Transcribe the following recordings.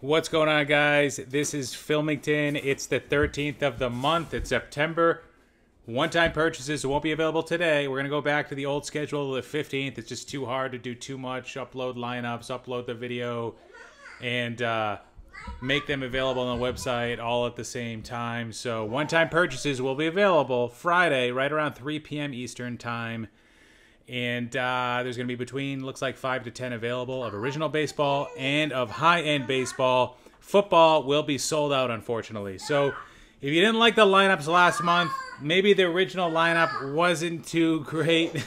What's going on, guys? This is Filmington. It's the 13th of the month. It's September. One-time purchases won't be available today. We're going to go back to the old schedule of the 15th. It's just too hard to do too much. Upload lineups, upload the video, and make them available on the website all at the same time. So one-time purchases will be available Friday right around 3 p.m. Eastern time. And there's going to be between, looks like 5 to 10 available of original baseball and of high-end baseball. Football will be sold out, unfortunately. So if you didn't like the lineups last month, maybe the original lineup wasn't too great.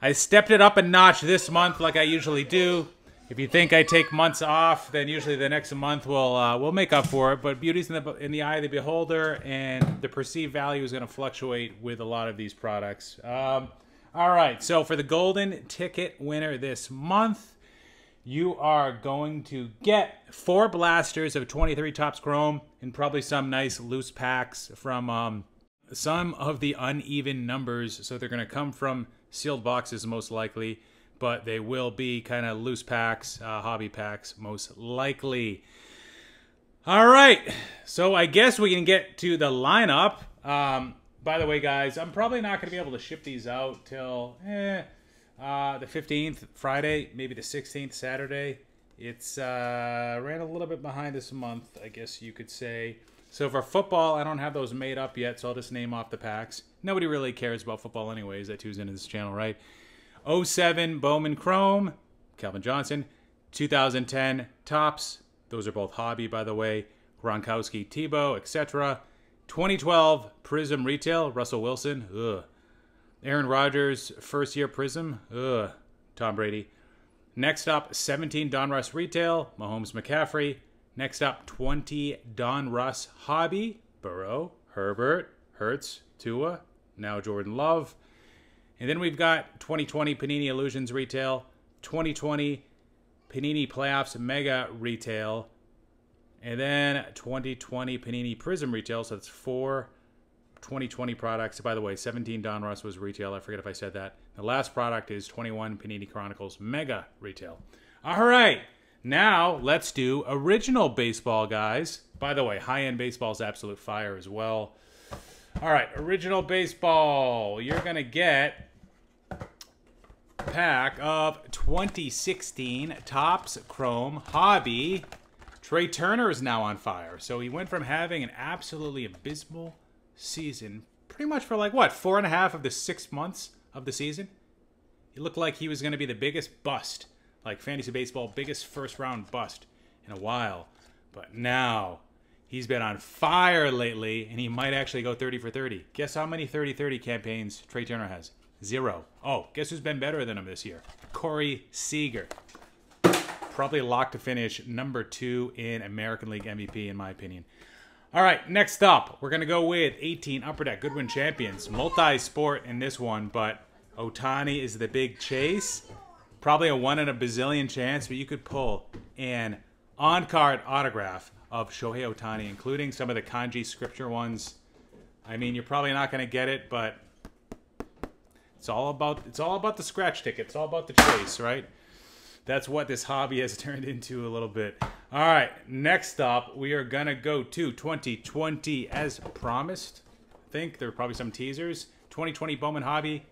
I stepped it up a notch this month like I usually do. If you think I take months off, then usually the next month we'll make up for it. But beauty's in the eye of the beholder, and the perceived value is going to fluctuate with a lot of these products. All right, so for the golden ticket winner this month, you are going to get 4 blasters of 23 Topps Chrome and probably some nice loose packs from some of the uneven numbers. So they're going to come from sealed boxes most likely, but they will be kind of loose packs, hobby packs, most likely. All right, so I guess we can get to the lineup. By the way, guys, I'm probably not going to be able to ship these out till the 15th, Friday, maybe the 16th, Saturday. It's ran a little bit behind this month, I guess you could say. So for football, I don't have those made up yet, so I'll just name off the packs. Nobody really cares about football anyways that tunes into this channel, right? 07 Bowman Chrome, Calvin Johnson. 2010 Topps, those are both hobby, by the way. Gronkowski, Tebow, etc. 2012 Prism Retail, Russell Wilson. Ugh. Aaron Rodgers, first year Prism. Ugh. Tom Brady. Next up, 17 Donruss Retail, Mahomes, McCaffrey. Next up, 20 Donruss Hobby, Burrow, Herbert, Hurts, Tua, now Jordan Love. And then we've got 2020 Panini Illusions Retail, 2020 Panini Playoffs Mega Retail, and then 2020 Panini Prism Retail. So that's 4 2020 products. By the way, 17 Donruss was retail. I forget if I said that. The last product is 21 Panini Chronicles Mega Retail. All right, now let's do original baseball, guys. By the way, high-end baseball is absolute fire as well. All right, original baseball. You're going to get pack of 2016 Topps Chrome Hobby. Trey Turner is now on fire. So he went from having an absolutely abysmal season pretty much for like, what, 4.5 of the 6 months of the season? He looked like he was going to be the biggest bust, like fantasy baseball, biggest first-round bust in a while. But now he's been on fire lately, and he might actually go 30 for 30. Guess how many 30-30 campaigns Trey Turner has? 0. Oh, guess who's been better than him this year? Corey Seager. Probably locked to finish number 2 in American League MVP, in my opinion. All right, next up, we're going to go with 18 Upper Deck Goodwin Champions. Multi-sport in this one, but Ohtani is the big chase. Probably a 1 in a bazillion chance, but you could pull an on-card autograph of Shohei Ohtani, including some of the kanji scripture ones. I mean, you're probably not going to get it, but it's all about the scratch ticket. It's all about the chase, right? That's what this hobby has turned into a little bit. All right, next up, we are going to go to 2020 as promised. I think there are probably some teasers. 2020 Bowman Hobby.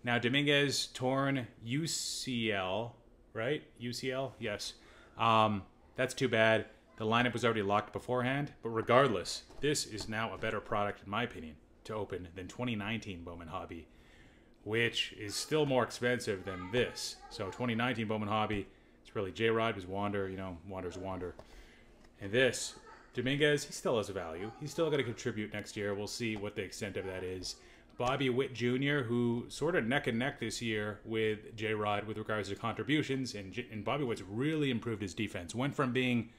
Now, Dominguez torn UCL, right? UCL? Yes. That's too bad. The lineup was already locked beforehand. But regardless, this is now a better product, in my opinion, to open than 2019 Bowman Hobby, which is still more expensive than this. So 2019 Bowman Hobby, it's really J-Rod was Wander, you know, Wander's Wander. And this, Dominguez, he still has a value. He's still going to contribute next year. We'll see what the extent of that is. Bobby Witt Jr., who sort of neck and neck this year with J-Rod with regards to contributions, and Bobby Witt's really improved his defense. Went from being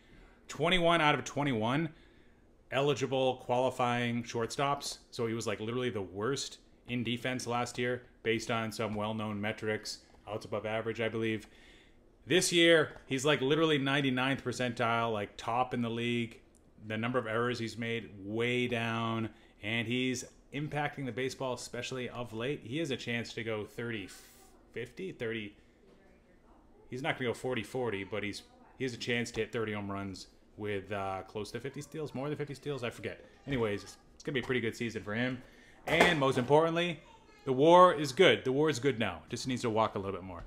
21 out of 21 eligible qualifying shortstops, so he was like literally the worst in defense last year based on some well-known metrics, outs above average, I believe. This year, he's like literally 99th percentile, like top in the league. The number of errors he's made way down, and he's impacting the baseball, especially of late. He has a chance to go 30-50, 30. He's not going to go 40-40, but he's he has a chance to hit 30 home runs with close to 50 steals, more than 50 steals, I forget. Anyways, it's going to be a pretty good season for him. And most importantly, the WAR is good. The WAR is good now. Just needs to walk a little bit more.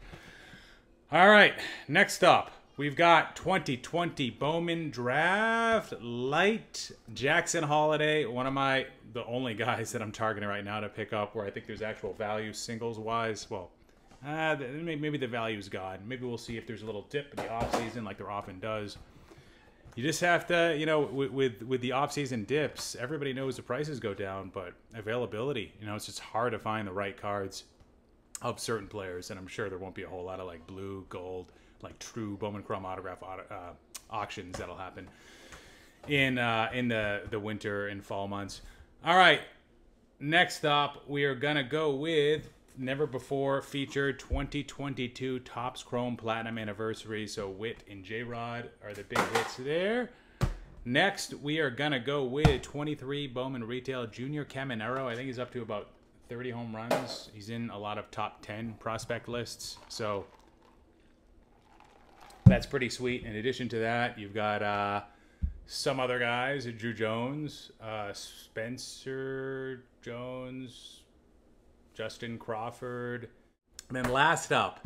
All right, next up, we've got 2020 Bowman Draft Light Jackson Holiday. The only guys that I'm targeting right now to pick up where I think there's actual value singles-wise. Well, maybe the value's gone. Maybe we'll see if there's a little dip in the offseason like there often does. You just have to, you know, with the offseason dips, everybody knows the prices go down, but availability, you know, it's just hard to find the right cards of certain players, and I'm sure there won't be a whole lot of like blue, gold, like true Bowman Chrome autograph auctions that'll happen in the winter and fall months. All right, next up, we are gonna go with never before featured 2022 Topps Chrome Platinum Anniversary. So Witt and J-Rod are the big hits there. Next, we are gonna go with 23 Bowman Retail Junior Caminero. I think he's up to about 30 home runs. He's in a lot of top 10 prospect lists, so that's pretty sweet. In addition to that, you've got some other guys, Drew Jones, Spencer Jones, Justin Crawford. And then last up,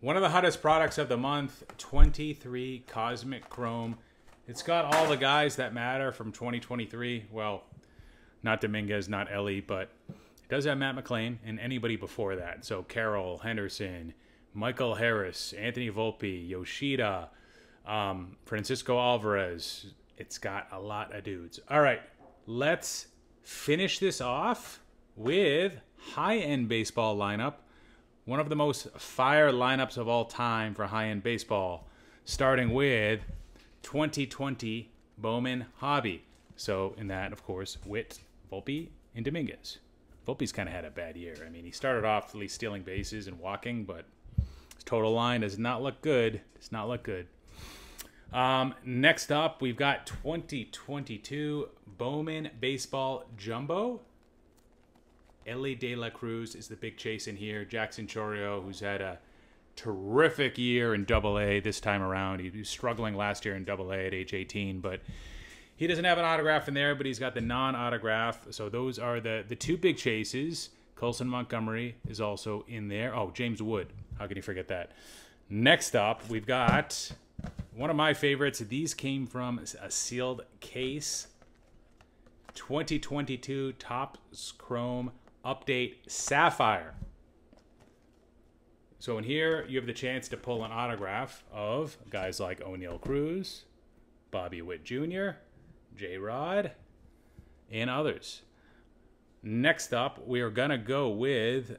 one of the hottest products of the month, 23 Cosmic Chrome. It's got all the guys that matter from 2023. Well, not Dominguez, not Ellie, but it does have Matt McLain and anybody before that. So Carroll, Henderson, Michael Harris, Anthony Volpe, Yoshida, Francisco Alvarez. It's got a lot of dudes. All right, let's finish this off with high-end baseball lineup. One of the most fire lineups of all time for high-end baseball, starting with 2020 Bowman Hobby. So in that, of course, Witt, Volpe, and Dominguez. Volpe's kind of had a bad year. I mean, he started off at least stealing bases and walking, but his total line does not look good. Does not look good. Next up, we've got 2022 Bowman Baseball Jumbo. Ellie De La Cruz is the big chase in here. Jackson Chourio, who's had a terrific year in Double-A this time around. He was struggling last year in Double-A at age 18, but he doesn't have an autograph in there, but he's got the non-autograph. So those are the two big chases. Colson Montgomery is also in there. Oh, James Wood. How can you forget that? Next up, we've got one of my favorites. These came from a sealed case. 2022 Topps Chrome Update Sapphire. So in here, you have the chance to pull an autograph of guys like O'Neal Cruz, Bobby Witt Jr., J-Rod, and others. Next up, we are going to go with,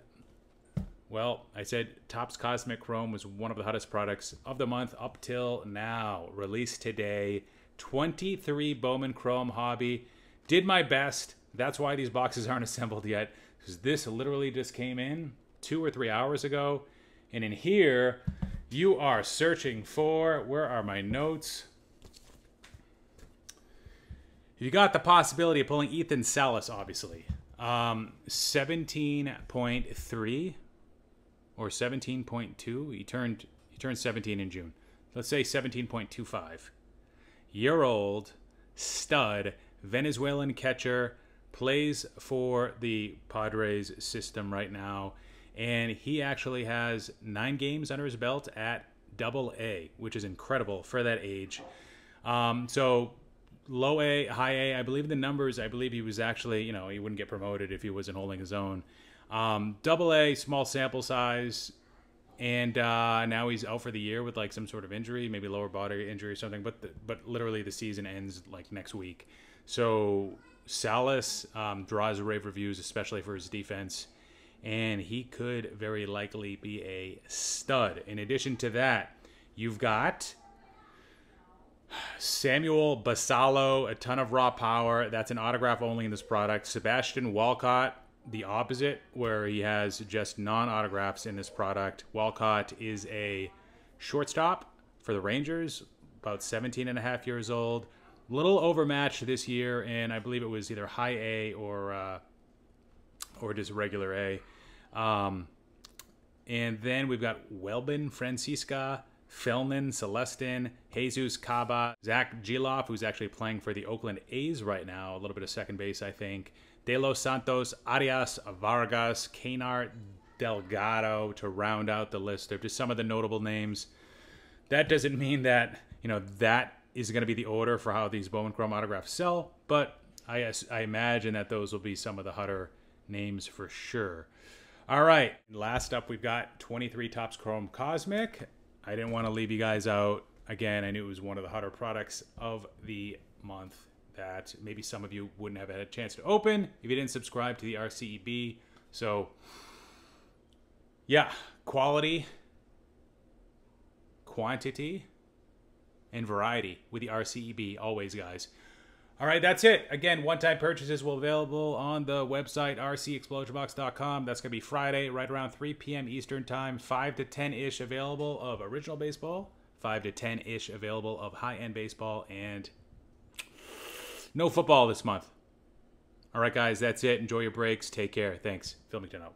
well, I said Topps Cosmic Chrome was one of the hottest products of the month up till now. Released today. 23 Bowman Chrome Hobby. Did my best. That's why these boxes aren't assembled yet, because this literally just came in 2 or 3 hours ago. And in here, you are searching for, where are my notes? You got the possibility of pulling Ethan Salas, obviously. 17.3 or 17.2. He turned 17 in June. Let's say 17.25. Year-old stud Venezuelan catcher, plays for the Padres system right now, and he actually has 9 games under his belt at Double-A, which is incredible for that age. So low A, high A, I believe the numbers, I believe he was actually, you know, he wouldn't get promoted if he wasn't holding his own. Double-A, small sample size, and now he's out for the year with like some sort of injury, maybe lower body injury or something, but literally the season ends like next week. So Salas draws rave reviews, especially for his defense, and he could very likely be a stud. In addition to that, you've got Samuel Basallo, a ton of raw power. That's an autograph only in this product. Sebastian Walcott, the opposite, where he has just non-autographs in this product. Walcott is a shortstop for the Rangers, about 17 and a half years old. Little overmatched this year, and I believe it was either high A or just regular A. And then we've got Welbin Francisca, Felnin, Celestin, Jesus Kaba, Zach Giloff, who's actually playing for the Oakland A's right now, a little bit of second base, I think. De Los Santos, Arias, Vargas, Keinar, Delgado to round out the list of just some of the notable names. That doesn't mean that, that is going to be the order for how these Bowman Chrome autographs sell, but I imagine that those will be some of the Hutter names for sure. All right, last up we've got 23 Topps Chrome Cosmic. I didn't want to leave you guys out. Again, I knew it was one of the Hutter products of the month that maybe some of you wouldn't have had a chance to open if you didn't subscribe to the RCEB. So, yeah, quality, quantity, and variety with the RCEB always, guys. All right, that's it. Again, one-time purchases will be available on the website, rcexplosionbox.com. That's going to be Friday, right around 3 p.m. Eastern Time. 5 to 10-ish available of original baseball. 5 to 10-ish available of high-end baseball. And no football this month. All right, guys, that's it. Enjoy your breaks. Take care. Thanks. Filmington out.